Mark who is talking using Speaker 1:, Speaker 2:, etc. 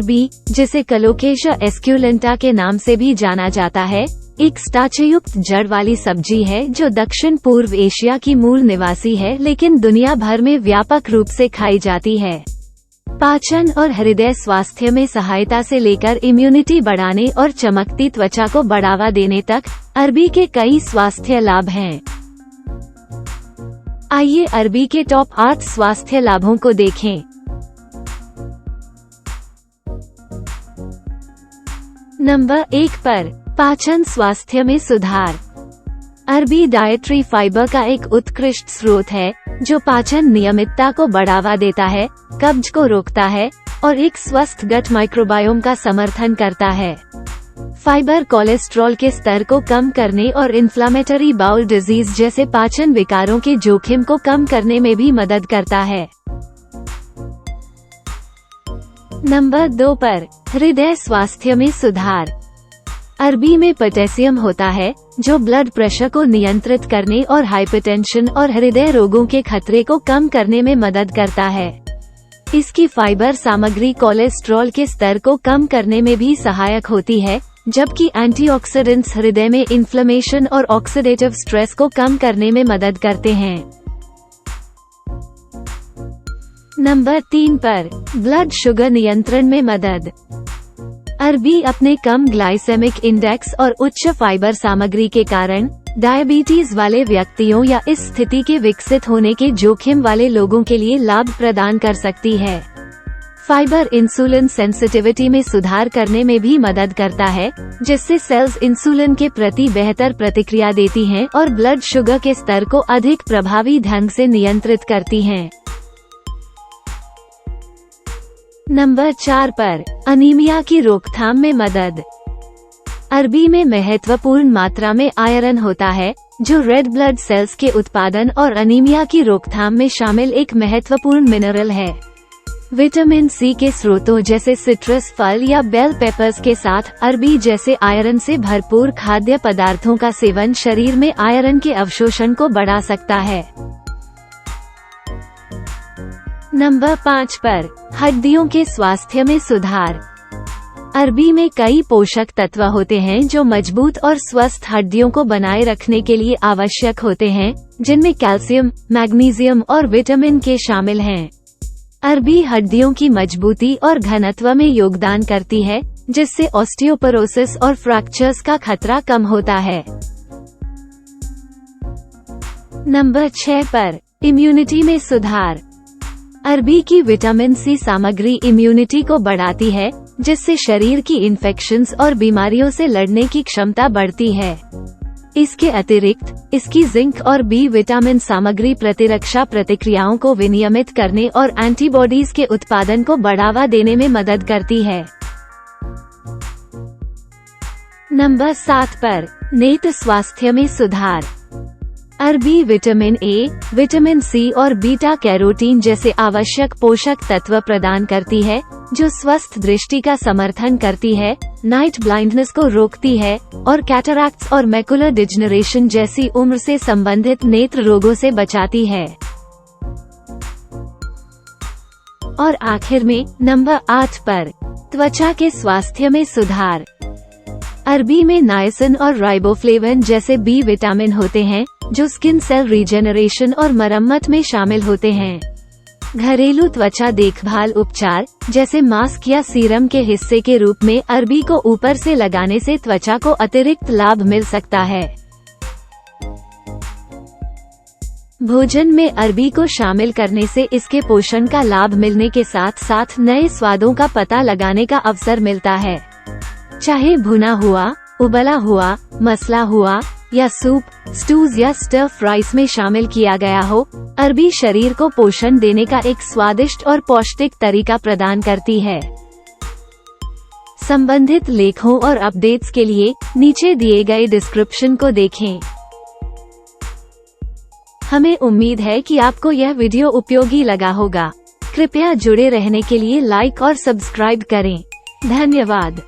Speaker 1: अरबी, जिसे कोलोकेशिया एस्क्युलेंटा के नाम से भी जाना जाता है, एक स्टार्चयुक्त जड़ वाली सब्जी है जो दक्षिण पूर्व एशिया की मूल निवासी है, लेकिन दुनिया भर में व्यापक रूप से खाई जाती है। पाचन और हृदय स्वास्थ्य में सहायता से लेकर इम्यूनिटी बढ़ाने और चमकती त्वचा को बढ़ावा देने तक अरबी के कई स्वास्थ्य लाभ हैं। आइए अरबी के टॉप 8 स्वास्थ्य लाभों को देखें। नंबर 1 पर पाचन स्वास्थ्य में सुधार। अरबी डाइटरी फाइबर का एक उत्कृष्ट स्रोत है जो पाचन नियमितता को बढ़ावा देता है, कब्ज को रोकता है और एक स्वस्थ गट माइक्रोबायोम का समर्थन करता है। फाइबर कोलेस्ट्रॉल के स्तर को कम करने और इन्फ्लामेटरी बाउल डिजीज जैसे पाचन विकारों के जोखिम को कम करने में भी मदद करता है। नंबर 2 पर हृदय स्वास्थ्य में सुधार। अरबी में पोटेशियम होता है जो ब्लड प्रेशर को नियंत्रित करने और हाइपरटेंशन और हृदय रोगों के खतरे को कम करने में मदद करता है। इसकी फाइबर सामग्री कोलेस्ट्रॉल के स्तर को कम करने में भी सहायक होती है, जबकि एंटीऑक्सीडेंट्स हृदय में इन्फ्लेमेशन और ऑक्सीडेटिव स्ट्रेस को कम करने में मदद करते हैं। नंबर 3 पर ब्लड शुगर नियंत्रण में मदद। अरबी अपने कम ग्लाइसेमिक इंडेक्स और उच्च फाइबर सामग्री के कारण डायबिटीज वाले व्यक्तियों या इस स्थिति के विकसित होने के जोखिम वाले लोगों के लिए लाभ प्रदान कर सकती है। फाइबर इंसुलिन सेंसिटिविटी में सुधार करने में भी मदद करता है, जिससे सेल्स इंसुलिन के प्रति बेहतर प्रतिक्रिया देती हैं और ब्लड शुगर के स्तर को अधिक प्रभावी ढंग से नियंत्रित करती हैं। नंबर 4 पर अनीमिया की रोकथाम में मदद। अरबी में महत्वपूर्ण मात्रा में आयरन होता है जो रेड ब्लड सेल्स के उत्पादन और अनीमिया की रोकथाम में शामिल एक महत्वपूर्ण मिनरल है। विटामिन सी के स्रोतों जैसे सिट्रस फल या बेल पेपर्स के साथ अरबी जैसे आयरन से भरपूर खाद्य पदार्थों का सेवन शरीर में आयरन के अवशोषण को बढ़ा सकता है। नंबर 5 पर हड्डियों के स्वास्थ्य में सुधार। अरबी में कई पोषक तत्व होते हैं जो मजबूत और स्वस्थ हड्डियों को बनाए रखने के लिए आवश्यक होते हैं, जिनमें कैल्शियम, मैग्नीशियम और विटामिन के शामिल हैं। अरबी हड्डियों की मजबूती और घनत्व में योगदान करती है, जिससे ऑस्टियोपोरोसिस और फ्रैक्चर्स का खतरा कम होता है। नंबर 6 पर इम्यूनिटी में सुधार। अरबी की विटामिन सी सामग्री इम्यूनिटी को बढ़ाती है, जिससे शरीर की इन्फेक्शंस और बीमारियों से लड़ने की क्षमता बढ़ती है। इसके अतिरिक्त इसकी जिंक और बी विटामिन सामग्री प्रतिरक्षा प्रतिक्रियाओं को विनियमित करने और एंटीबॉडीज के उत्पादन को बढ़ावा देने में मदद करती है। नंबर 7 पर नेत्र स्वास्थ्य में सुधार। अरबी विटामिन ए, विटामिन सी और बीटा कैरोटीन जैसे आवश्यक पोषक तत्व प्रदान करती है, जो स्वस्थ दृष्टि का समर्थन करती है, नाइट ब्लाइंडनेस को रोकती है और कैटरैक्ट्स और मैकुलर डिजनरेशन जैसी उम्र से संबंधित नेत्र रोगों से बचाती है। और आखिर में नंबर 8 पर त्वचा के स्वास्थ्य में सुधार। अरबी में नायसिन और राइबोफ्लेविन जैसे बी विटामिन होते हैं, जो स्किन सेल रीजेनरेशन और मरम्मत में शामिल होते हैं। घरेलू त्वचा देखभाल उपचार जैसे मास्क या सीरम के हिस्से के रूप में अरबी को ऊपर से लगाने से त्वचा को अतिरिक्त लाभ मिल सकता है। भोजन में अरबी को शामिल करने से इसके पोषण का लाभ मिलने के साथ साथ नए स्वादों का पता लगाने का अवसर मिलता है। चाहे भुना हुआ, उबला हुआ, मसला हुआ या सूप, स्टूज या स्टर फ्राइज में शामिल किया गया हो, अरबी शरीर को पोषण देने का एक स्वादिष्ट और पौष्टिक तरीका प्रदान करती है। संबंधित लेखों और अपडेट्स के लिए नीचे दिए गए डिस्क्रिप्शन को देखें। हमें उम्मीद है कि आपको यह वीडियो उपयोगी लगा होगा। कृपया जुड़े रहने के लिए लाइक और सब्सक्राइब करें। धन्यवाद।